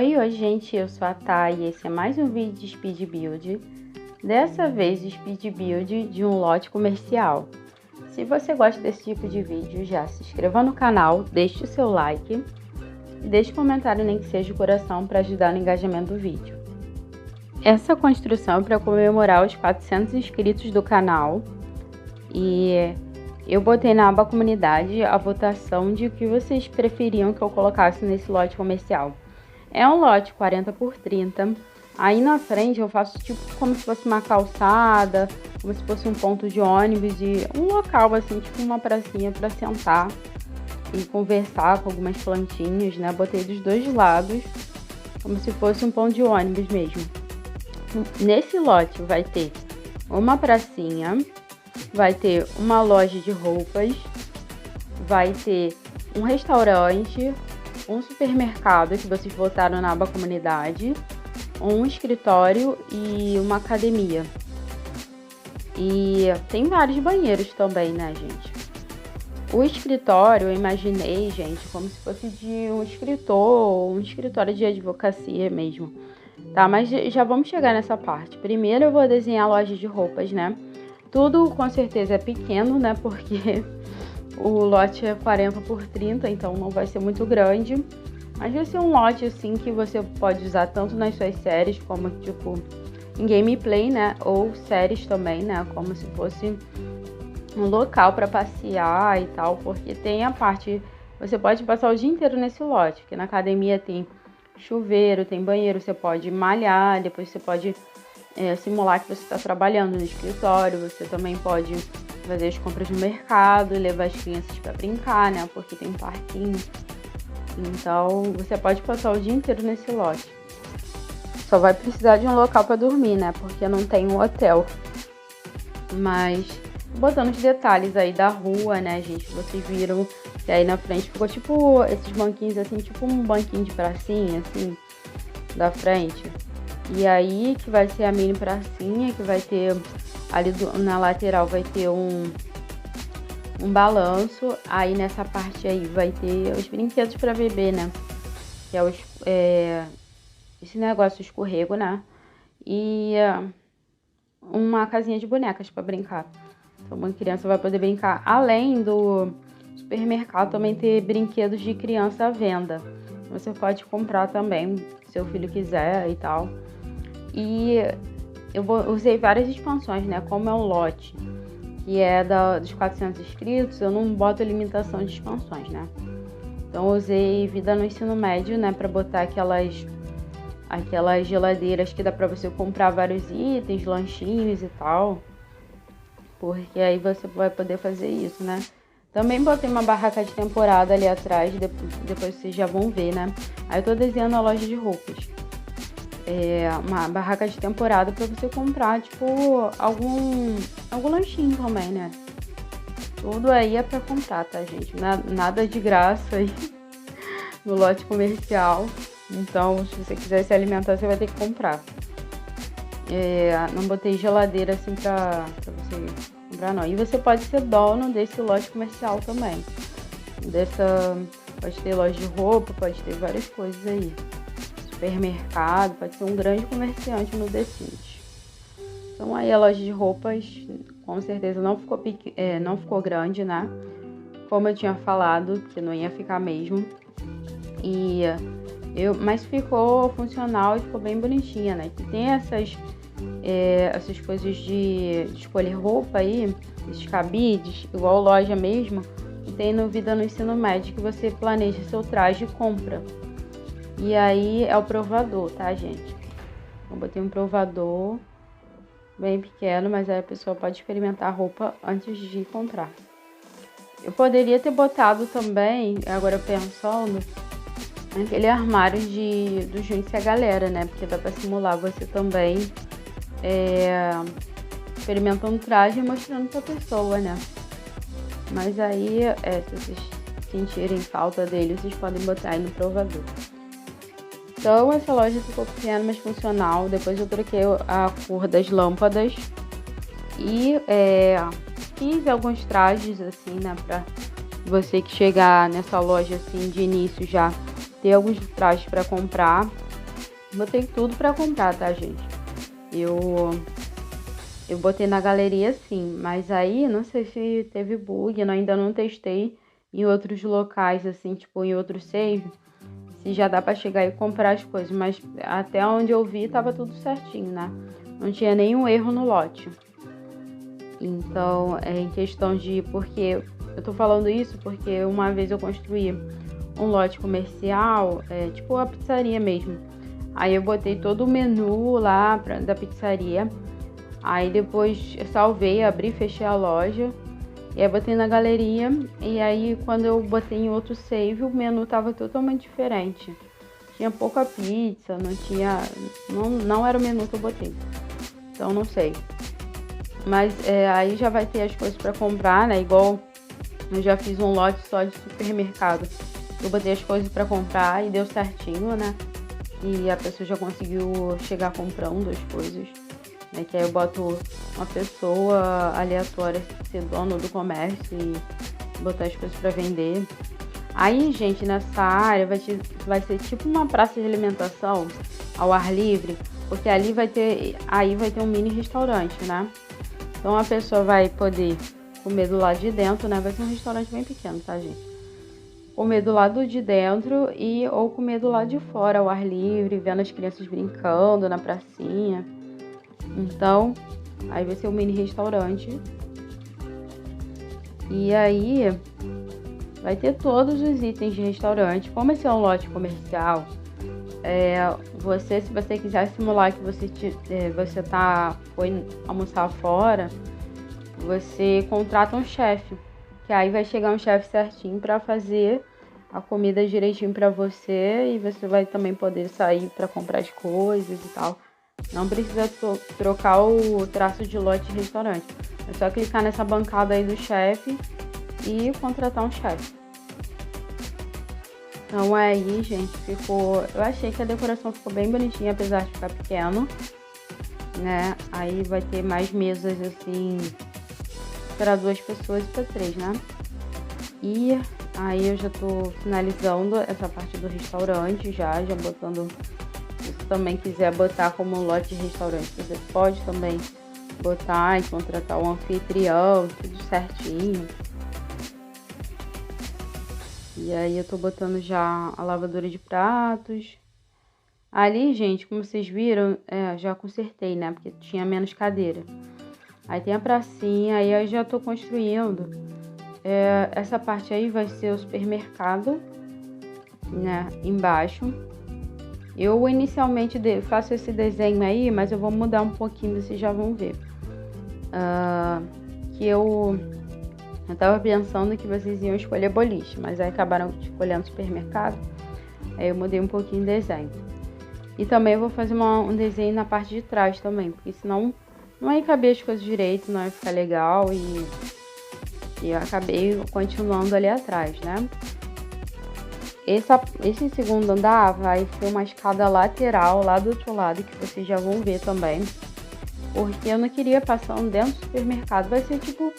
Oi, gente, eu sou a Thay e esse é mais um vídeo de Speed Build. Dessa vez, Speed Build de um lote comercial. Se você gosta desse tipo de vídeo, já se inscreva no canal, deixe o seu like e deixe um comentário, nem que seja de coração, para ajudar no engajamento do vídeo. Essa construção é para comemorar os 400 inscritos do canal e eu botei na aba comunidade a votação de o que vocês preferiam que eu colocasse nesse lote comercial. É um lote 40 por 30. Aí na frente eu faço tipo como se fosse uma calçada, como se fosse um ponto de ônibus e um local assim, tipo uma pracinha para sentar e conversar com algumas plantinhas, né? Botei dos dois lados, como se fosse um ponto de ônibus mesmo. Nesse lote vai ter uma pracinha, vai ter uma loja de roupas, vai ter um restaurante, um supermercado que vocês votaram na aba comunidade, um escritório e uma academia. E tem vários banheiros também, né, gente? O escritório eu imaginei, gente, como se fosse de um escritor, um escritório de advocacia mesmo. Tá, mas já vamos chegar nessa parte. Primeiro eu vou desenhar a loja de roupas, né? Tudo com certeza é pequeno, né? Porque o lote é 40 por 30, então não vai ser muito grande. Mas vai ser um lote assim que você pode usar tanto nas suas séries, como tipo em gameplay, né? Ou séries também, né? Como se fosse um local para passear e tal. Porque tem a parte... Você pode passar o dia inteiro nesse lote, porque na academia tem chuveiro, tem banheiro, você pode malhar, depois você pode simular que você está trabalhando no escritório, você também pode fazer as compras no mercado, levar as crianças para brincar, né, porque tem um parquinho. Então, você pode passar o dia inteiro nesse lote. Só vai precisar de um local para dormir, né, porque não tem um hotel. Mas, botando os detalhes aí da rua, né, gente, vocês viram que aí na frente ficou tipo esses banquinhos assim, tipo um banquinho de pracinha, assim, da frente. E aí que vai ser a mini pracinha, que vai ter ali na lateral vai ter um balanço. Aí nessa parte aí vai ter os brinquedos para bebê, né? Que é esse negócio escorrego, né? E uma casinha de bonecas para brincar. Então uma criança vai poder brincar. Além do supermercado também ter brinquedos de criança à venda. Você pode comprar também, se seu filho quiser e tal. E eu usei várias expansões, né? Como é um lote que é dos 400 inscritos, eu não boto limitação de expansões, né? Então eu usei Vida no Ensino Médio, né? Pra botar aquelas geladeiras que dá pra você comprar vários itens, lanchinhos e tal. Porque aí você vai poder fazer isso, né? Também botei uma barraca de temporada ali atrás, depois vocês já vão ver, né? Aí eu tô desenhando a loja de roupas. Uma barraca de temporada pra você comprar, tipo, algum lanchinho também, né? Tudo aí é pra comprar, tá, gente? Nada de graça aí no lote comercial. Então, se você quiser se alimentar, você vai ter que comprar. Não botei geladeira assim pra você comprar, não. E você pode ser dono desse lote comercial também. Pode ter loja de roupa, pode ter várias coisas aí. Supermercado, pode ser um grande comerciante no The Sims. Então aí a loja de roupas com certeza não ficou grande, né? Como eu tinha falado, que não ia ficar mesmo. Mas ficou funcional e ficou bem bonitinha, né? Que tem essas coisas de escolher roupa aí, esses cabides, igual loja mesmo, que tem no Vida no Ensino Médio, que você planeja seu traje e compra. E aí é o provador, tá, gente? Eu botei um provador bem pequeno, mas aí a pessoa pode experimentar a roupa antes de comprar. Eu poderia ter botado também, agora pensando, aquele armário do Junte-se a Galera, né? Porque dá pra simular você também experimentando traje e mostrando pra pessoa, né? Mas aí, se vocês sentirem falta dele, vocês podem botar aí no provador. Então essa loja ficou pequena, mas funcional. Depois eu troquei a cor das lâmpadas e fiz alguns trajes assim, né, pra você que chegar nessa loja assim de início já ter alguns trajes para comprar. Botei tudo pra comprar, tá, gente? Eu botei na galeria sim, mas aí não sei se teve bug, eu ainda não testei em outros locais, assim, tipo em outro save, se já dá pra chegar e comprar as coisas, mas até onde eu vi tava tudo certinho, né? Não tinha nenhum erro no lote. Então, é em questão de... Porque eu tô falando isso porque uma vez eu construí um lote comercial, tipo a pizzaria mesmo. Aí eu botei todo o menu lá da pizzaria. Aí depois eu salvei, abri, fechei a loja. E aí botei na galeria. E aí quando eu botei em outro save, o menu tava totalmente diferente. Tinha pouca pizza, não tinha... Não era o menu que eu botei. Então não sei. Mas aí já vai ter as coisas pra comprar, né? Igual eu já fiz um lote só de supermercado. Eu botei as coisas pra comprar e deu certinho, né? E a pessoa já conseguiu chegar comprando as coisas, né? Que aí eu boto uma pessoa aleatória ser dono do comércio e botar as coisas pra vender. Aí, gente, nessa área vai ser tipo uma praça de alimentação ao ar livre, porque ali vai ter um mini restaurante, né? Então a pessoa vai poder comer do lado de dentro, né? Vai ser um restaurante bem pequeno, tá, gente? Comer do lado de dentro ou comer do lado de fora, ao ar livre, vendo as crianças brincando na pracinha. Então, aí vai ser um mini restaurante. E aí vai ter todos os itens de restaurante. Como esse é um lote comercial, se você quiser simular que você foi almoçar fora, você contrata um chefe, que aí vai chegar um chefe certinho para fazer a comida direitinho para você, e você vai também poder sair para comprar as coisas e tal. Não precisa trocar o traço de lote de restaurante. É só clicar nessa bancada aí do chefe e contratar um chefe. Então aí, gente, eu achei que a decoração ficou bem bonitinha, apesar de ficar pequeno, né? Aí vai ter mais mesas, assim, para 2 pessoas e para 3, né? E aí eu já tô finalizando essa parte do restaurante, já botando... Se você também quiser botar como um lote de restaurante, você pode também botar e contratar um anfitrião, tudo certinho. E aí eu tô botando já a lavadora de pratos. Ali, gente, como vocês viram, já consertei, né? Porque tinha menos cadeira. Aí tem a pracinha, aí eu já tô construindo. Essa parte aí vai ser o supermercado, né? Embaixo. Eu inicialmente faço esse desenho aí, mas eu vou mudar um pouquinho, vocês já vão ver. Que eu tava pensando que vocês iam escolher boliche, mas aí acabaram escolhendo supermercado. Aí eu mudei um pouquinho o desenho. E também eu vou fazer um desenho na parte de trás também, porque senão não ia caber as coisas direito, não ia ficar legal, e eu acabei continuando ali atrás, né? Esse segundo andar vai ser uma escada lateral lá do outro lado, que vocês já vão ver também. Porque eu não queria passando dentro do supermercado. Vai ser tipo...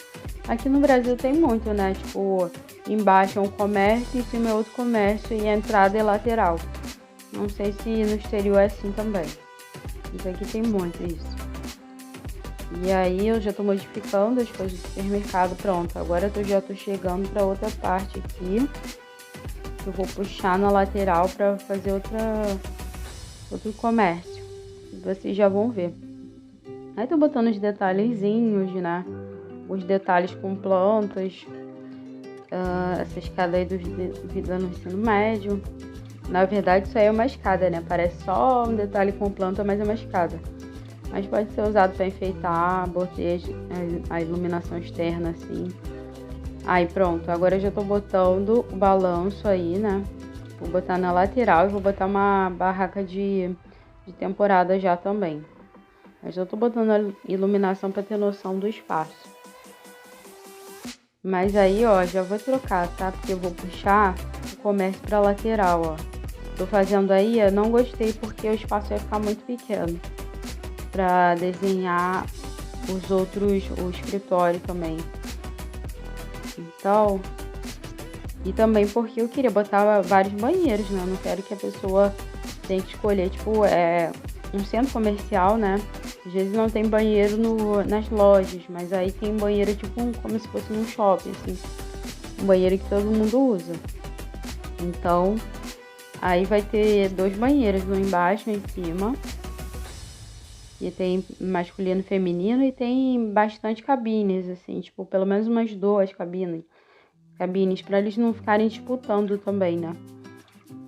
Aqui no Brasil tem muito, né? Tipo, embaixo é um comércio, em cima é outro comércio e a entrada é lateral. Não sei se no exterior é assim também. Isso aqui tem muito isso. E aí eu já tô modificando as coisas do supermercado. Pronto, agora eu já tô chegando pra outra parte aqui. Eu vou puxar na lateral pra fazer outro comércio. Vocês já vão ver. Aí tô botando os detalhezinhos, né? Os detalhes com plantas. Essa escada aí do vida no ensino médio. Na verdade, isso aí é uma escada, né? Parece só um detalhe com planta, mas é uma escada. Mas pode ser usado para enfeitar, botei a iluminação externa, assim. Aí pronto, agora eu já tô botando o balanço aí, né? Vou botar na lateral e vou botar uma barraca de temporada já também. Mas eu tô botando a iluminação para ter noção do espaço. Mas aí, ó, já vou trocar, tá? Porque eu vou puxar o comércio pra lateral, ó. Tô fazendo aí, eu não gostei porque o espaço vai ficar muito pequeno pra desenhar o escritório também. Então, e também porque eu queria botar vários banheiros, né? Eu não quero que a pessoa tem que escolher, tipo, um centro comercial, né? Às vezes não tem banheiro nas lojas, mas aí tem banheiro, tipo, como se fosse num shopping, assim. Um banheiro que todo mundo usa. Então, aí vai ter 2 banheiros, um embaixo e um em cima. E tem masculino e feminino e tem bastante cabines, assim, tipo, pelo menos umas 2 cabines, para eles não ficarem disputando também, né?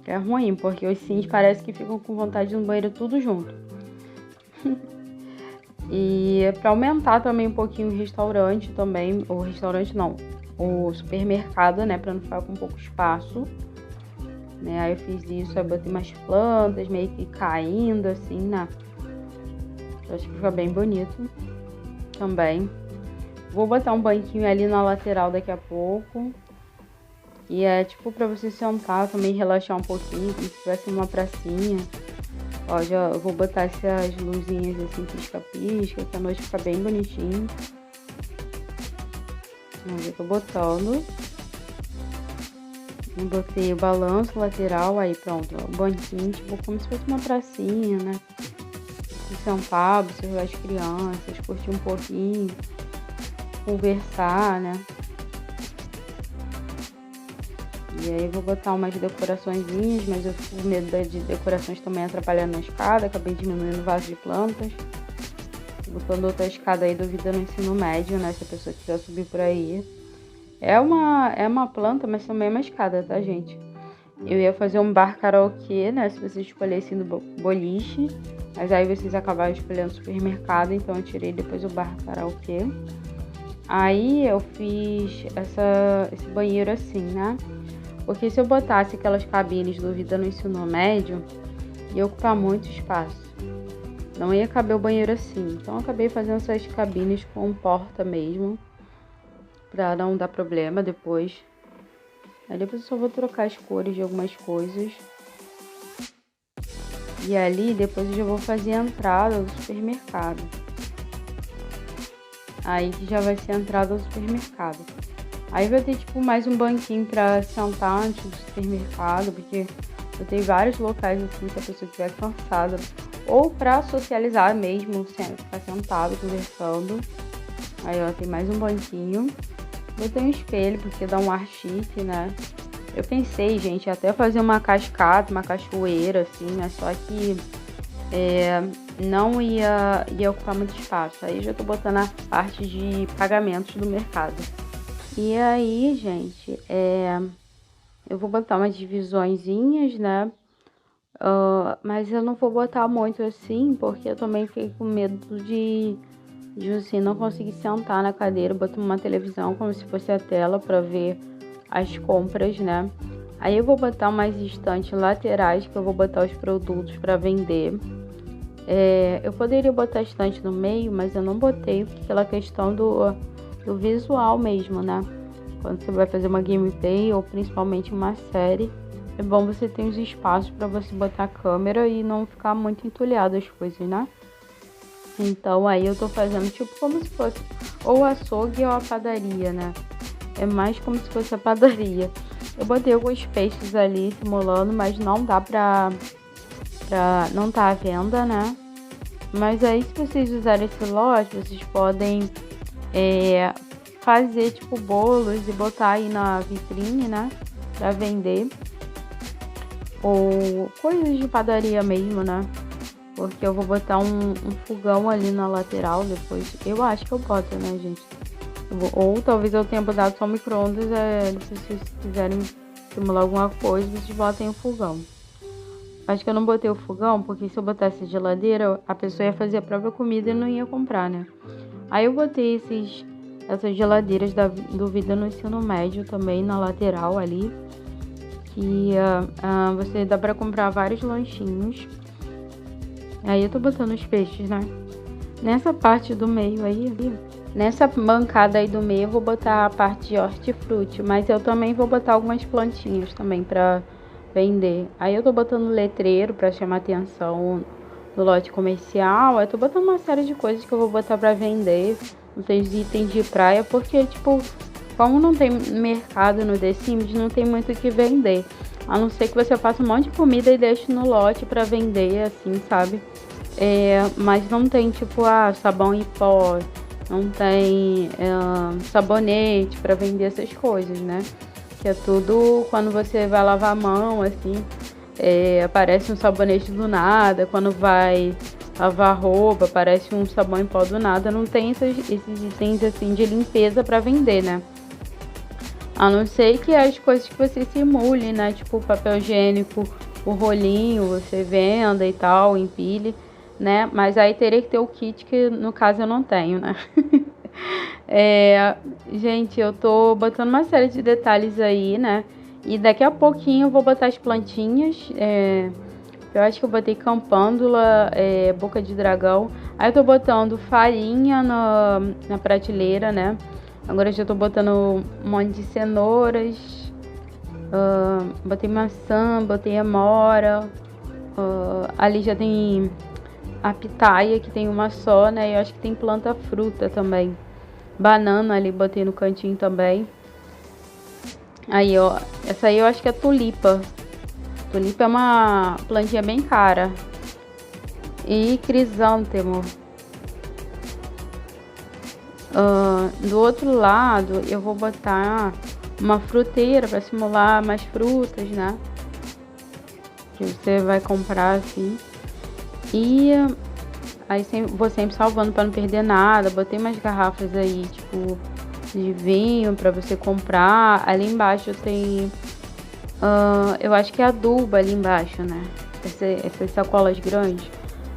Que é ruim, porque os sims parece que ficam com vontade de ir no banheiro tudo junto. E para aumentar também um pouquinho o restaurante também, o supermercado, né, para não ficar com pouco espaço, né? Aí eu fiz isso, aí botei umas plantas meio que caindo assim, né? Eu acho que fica bem bonito também. Vou botar um banquinho ali na lateral daqui a pouco. E é tipo pra você sentar também, relaxar um pouquinho, como se tivesse uma pracinha. Ó, já vou botar essas luzinhas assim, pisca-pisca, que a noite fica bem bonitinho. Eu tô botando. Eu botei o balanço lateral, aí pronto, ó, o banquinho, tipo como se fosse uma pracinha, né? Sentar, observar as crianças, curtir um pouquinho, conversar, né? E aí vou botar umas decoraçõezinhas, mas eu fico com medo de decorações também atrapalhando na escada. Acabei diminuindo o vaso de plantas. Botando outra escada aí do Vida no Ensino Médio, né? Se a pessoa quiser subir por aí. É uma planta, mas também é uma escada, tá, gente? Eu ia fazer um bar karaokê, né? Se vocês escolhessem do boliche. Mas aí vocês acabaram escolhendo supermercado, então eu tirei depois o bar karaokê. Aí eu fiz esse banheiro assim, né? Porque se eu botasse aquelas cabines do Vida no Ensino Médio, ia ocupar muito espaço. Não ia caber o banheiro assim. Então eu acabei fazendo essas cabines com porta mesmo, pra não dar problema depois. Aí depois eu só vou trocar as cores de algumas coisas. E ali depois eu já vou fazer a entrada do supermercado. Aí que já vai ser a entrada do supermercado. Aí vai ter tipo mais um banquinho pra sentar antes do supermercado, porque eu tenho vários locais assim se a pessoa estiver cansada. Ou pra socializar mesmo, ficar sentado, conversando. Aí ó, tem mais um banquinho. Botei um espelho, porque dá um ar chique, né? Eu pensei, gente, até fazer uma cascata, uma cachoeira, assim, né? Só que não ia ocupar muito espaço. Aí já tô botando a parte de pagamentos do mercado. E aí, gente, eu vou botar umas divisõezinhas, né? Mas eu não vou botar muito assim, porque eu também fiquei com medo de assim, não conseguir sentar na cadeira. Boto uma televisão como se fosse a tela para ver as compras, né? Aí eu vou botar umas estantes laterais que eu vou botar os produtos para vender. Eu poderia botar estante no meio, mas eu não botei pela questão do visual mesmo, né? Quando você vai fazer uma gameplay ou principalmente uma série, é bom você ter os espaços para você botar a câmera e não ficar muito entulhado as coisas, né? Então aí eu tô fazendo tipo como se fosse ou açougue ou a padaria, né? É mais como se fosse a padaria. Eu botei alguns peixes ali simulando, mas não dá não tá à venda, né? Mas aí se vocês usarem esse lote, vocês podem fazer tipo bolos e botar aí na vitrine, né? Pra vender. Ou coisas de padaria mesmo, né? Porque eu vou botar um fogão ali na lateral depois. Eu acho que eu boto, né, gente? Ou talvez eu tenha botado só micro-ondas. Se vocês quiserem simular alguma coisa, vocês botem o fogão. Acho que eu não botei o fogão, porque se eu botasse a geladeira, a pessoa ia fazer a própria comida e não ia comprar, né? Aí eu botei essas geladeiras do Vida no Ensino Médio também na lateral ali. Que você dá pra comprar vários lanchinhos. Aí eu tô botando os peixes, né? Nessa parte do meio aí, nessa bancada aí do meio, eu vou botar a parte de hortifruti. Mas eu também vou botar algumas plantinhas também pra vender. Aí eu tô botando letreiro pra chamar atenção no lote comercial. Eu tô botando uma série de coisas que eu vou botar pra vender. Os itens de praia, porque, tipo, como não tem mercado no The Sims, não tem muito o que vender. A não ser que você faça um monte de comida e deixe no lote pra vender, assim, sabe? Mas não tem, tipo, sabão em pó, não tem sabonete pra vender essas coisas, né? Que é tudo quando você vai lavar a mão, assim, aparece um sabonete do nada. Quando vai lavar roupa, aparece um sabão em pó do nada. Não tem esses itens, assim, de limpeza pra vender, né? A não ser que as coisas que você simule, né? Tipo, papel higiênico, o rolinho, você venda e tal, empilhe, né? Mas aí teria que ter o kit, que no caso eu não tenho, né? Gente, eu tô botando uma série de detalhes aí, né? E daqui a pouquinho eu vou botar as plantinhas. Eu acho que eu botei campândula, boca de dragão. Aí eu tô botando farinha na prateleira, né? Agora eu já tô botando um monte de cenouras. Botei maçã, botei amora. Ali já tem a pitaia, que tem uma só, né? Eu acho que tem planta-fruta também. Banana ali, botei no cantinho também. Aí, ó, essa aí eu acho que é tulipa. Tulipa é uma plantinha bem cara. E crisântemo. Do outro lado eu vou botar uma fruteira para simular mais frutas, né? Que você vai comprar assim. E aí vou sempre salvando para não perder nada. Botei umas garrafas aí, tipo, de vinho para você comprar. Ali embaixo tem, eu acho que é adubo ali embaixo, né? Essas sacolas grandes.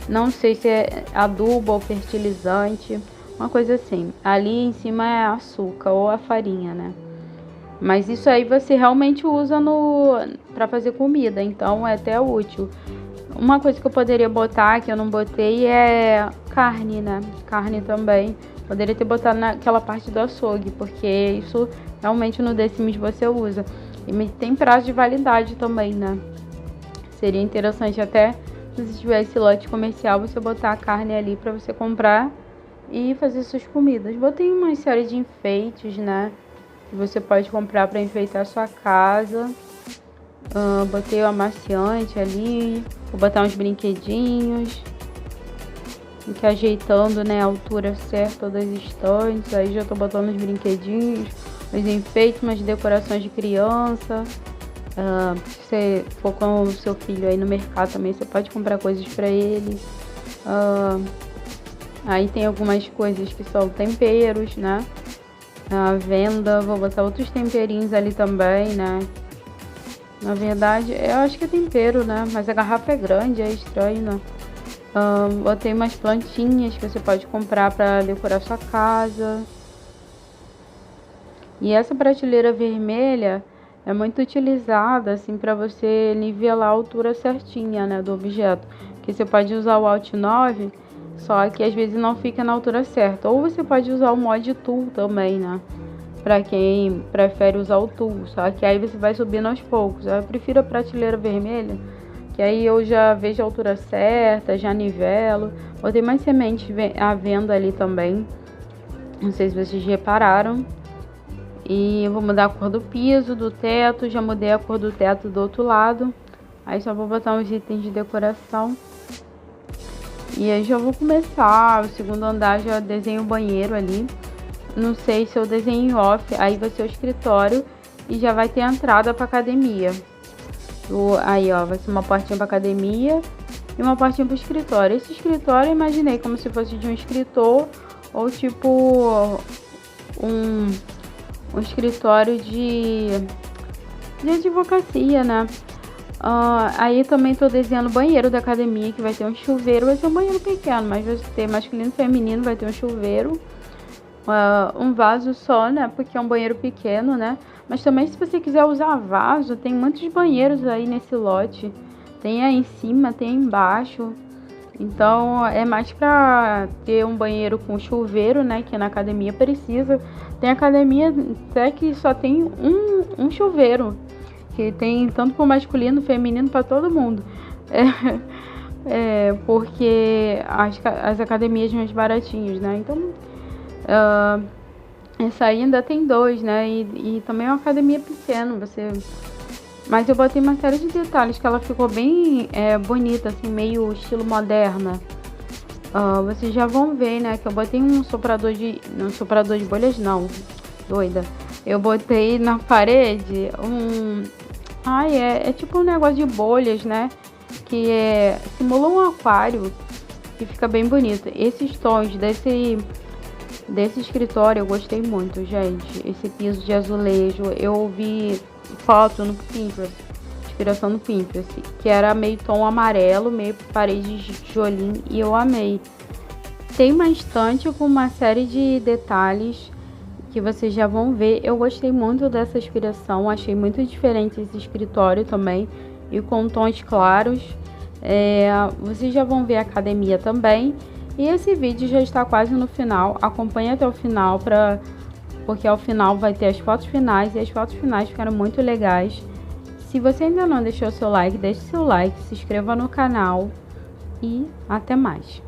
Não sei se é adubo ou fertilizante, uma coisa assim. Ali em cima é açúcar ou a farinha, né? Mas isso aí você realmente usa para fazer comida, então é até útil. Uma coisa que eu poderia botar, que eu não botei, é carne, né? Carne também. Poderia ter botado naquela parte do açougue, porque isso realmente no The Sims você usa. E tem prazo de validade também, né? Seria interessante até, se você tiver esse lote comercial, você botar a carne ali para você comprar e fazer suas comidas. Botei uma série de enfeites, né? Que você pode comprar para enfeitar a sua casa. Botei o amaciante ali. Vou botar uns brinquedinhos. Fique ajeitando, né, a altura certa das estantes. Aí já tô botando os brinquedinhos, os enfeites, umas decorações de criança. Se você for com o seu filho aí no mercado também, você pode comprar coisas para ele. Aí tem algumas coisas que são temperos, né? À venda, vou botar outros temperinhos ali também, né? Na verdade, eu acho que é tempero, né? Mas a garrafa é grande, é estranho, né? Botei umas plantinhas que você pode comprar para decorar sua casa. E essa prateleira vermelha é muito utilizada assim para você nivelar a altura certinha, né, do objeto. Que você pode usar o Alt 9, só que às vezes não fica na altura certa. Ou você pode usar o Mod Tool também, né? Para quem prefere usar o Tool, só que aí você vai subindo aos poucos. Eu prefiro a prateleira vermelha, que aí eu já vejo a altura certa, já nivelo. Botei mais sementes à venda ali também. Não sei se vocês repararam. E eu vou mudar a cor do piso, do teto. Já mudei a cor do teto do outro lado. Aí só vou botar uns itens de decoração. E aí já vou começar. O segundo andar já desenho o banheiro ali. Não sei se eu desenho em off. Aí vai ser o escritório e já vai ter a entrada para academia. Aí, ó, vai ser uma portinha para academia e uma portinha para o escritório. Esse escritório eu imaginei como se fosse de um escritor ou tipo um escritório de advocacia, né? Aí também tô desenhando o banheiro da academia, que vai ter um chuveiro. Vai ser um banheiro pequeno, mas vai ter masculino e feminino, vai ter um chuveiro. Um vaso só, né? Porque é um banheiro pequeno, né? Mas também, se você quiser usar vaso, tem muitos banheiros aí nesse lote. Tem aí em cima, tem aí embaixo. Então, é mais pra ter um banheiro com chuveiro, né? Que na academia precisa. Tem academia até que só tem um chuveiro. Que tem tanto para o masculino, feminino, para todo mundo. Porque as academias mais baratinhas, né? Então, essa aí ainda tem 2, né? E também é uma academia pequena. Você Mas eu botei uma série de detalhes que ela ficou bem bonita, assim, meio estilo moderna. Vocês já vão ver, né, que eu botei um soprador de bolhas não, doida. Eu botei na parede é tipo um negócio de bolhas, né, que simula um aquário, que fica bem bonito. Esses tons desse escritório eu gostei muito, gente. Esse piso de azulejo, eu vi foto no Pinterest, inspiração no Pinterest, que era meio tom amarelo, meio parede de tijolinho, e eu amei. Tem uma estante com uma série de detalhes que vocês já vão ver. Eu gostei muito dessa inspiração, achei muito diferente esse escritório também, e com tons claros. Vocês já vão ver a academia também. E esse vídeo já está quase no final. Acompanhe até o final, porque ao final vai ter as fotos finais, e as fotos finais ficaram muito legais. Se você ainda não deixou seu like, deixe seu like, se inscreva no canal e até mais.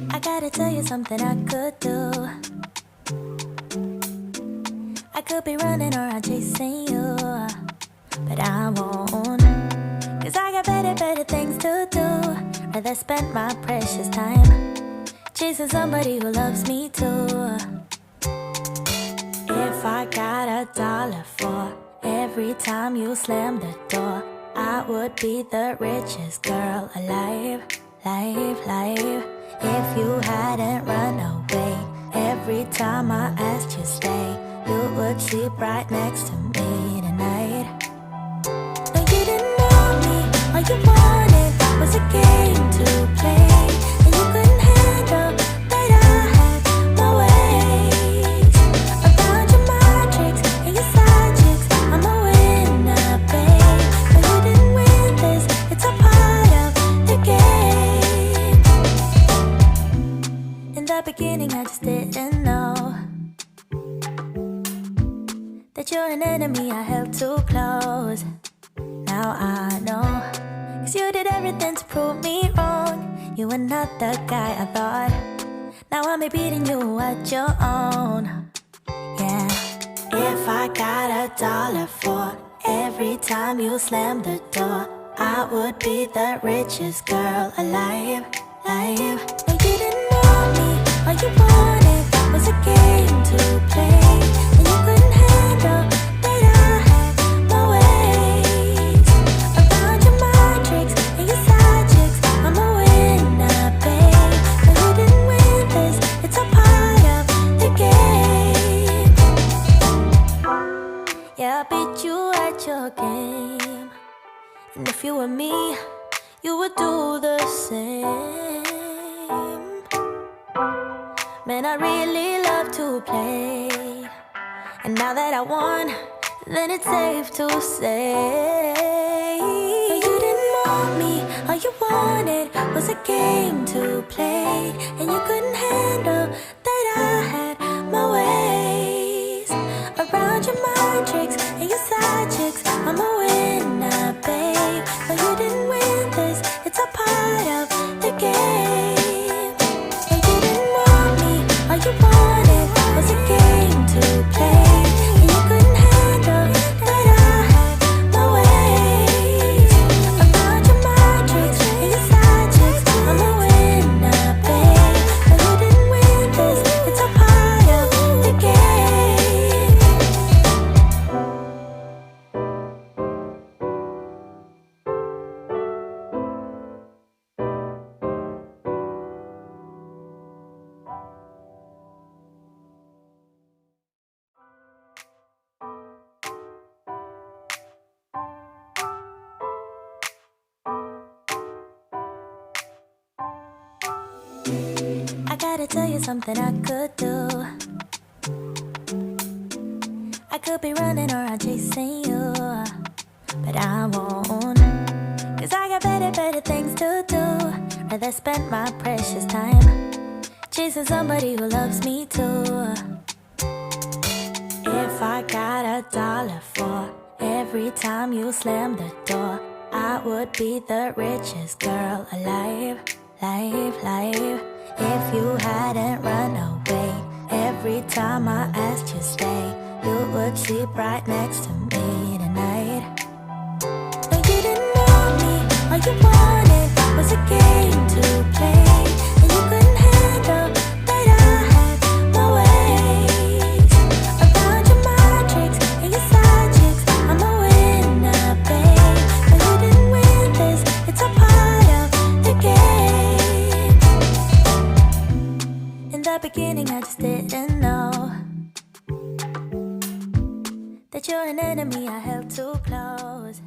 I gotta tell you something I could do. I could be running around chasing you, but I won't. Cause I got better things to do. Rather spend my precious time chasing somebody who loves me too. If I got $1 for every time you slam the door, I would be the richest girl alive. If you hadn't run away every time I asked you stay, you would sleep right next to me tonight. No, you didn't want me, all you wanted was a game to play, and you couldn't handle that I had my ways. Around your matrix and your side chicks, I'm a winner, babe. No, you didn't win this, it's a part of the game. In the beginning I just didn't know that you're an enemy I held too close. Now I know, cause you did everything to prove me wrong. You were not the guy I thought. Now I'm beating you at your own. Yeah. If I got $1 for every time you slam the door, I would be the richest girl alive. And you didn't want me, all you wanted was a game to play, and you couldn't handle that I had my ways. Around your matrix and your side chicks, I'm a winner, babe. No, you didn't win this, it's a part of the game. Yeah, I beat you at your game, and if you were me, you would do the same. Man, I really love to play, and now that I won, then it's safe to say, no, you didn't want me, all you wanted was a game to play, and you couldn't handle that I had my ways. Around your matrix and your side chicks, I'm a winner, babe. No, you didn't win this, it's a part of the game. No, you didn't want me, all you wanted was a game to play, and you couldn't handle that I had my ways. Around your matrix and your side chicks, I'm a winner, babe. No, you didn't win this, it's a part of the game. I gotta tell you something I could do. I could be running around chasing you, but I won't. Cause I got better things to do. Rather spend my precious time chasing somebody who loves me too. If I got $1 for every time you slam the door, I would be the richest girl alive. life. If you hadn't run away, every time I asked you stay, you would sleep right next to me tonight. No, you didn't want me, all you wanted was a game to play, and you couldn't handle that I had my ways. Around your magics and your side chicks, I'm a winner, babe. But you didn't win this, it's a part of the game. In the beginning I just didn't know that you're an enemy I held too close.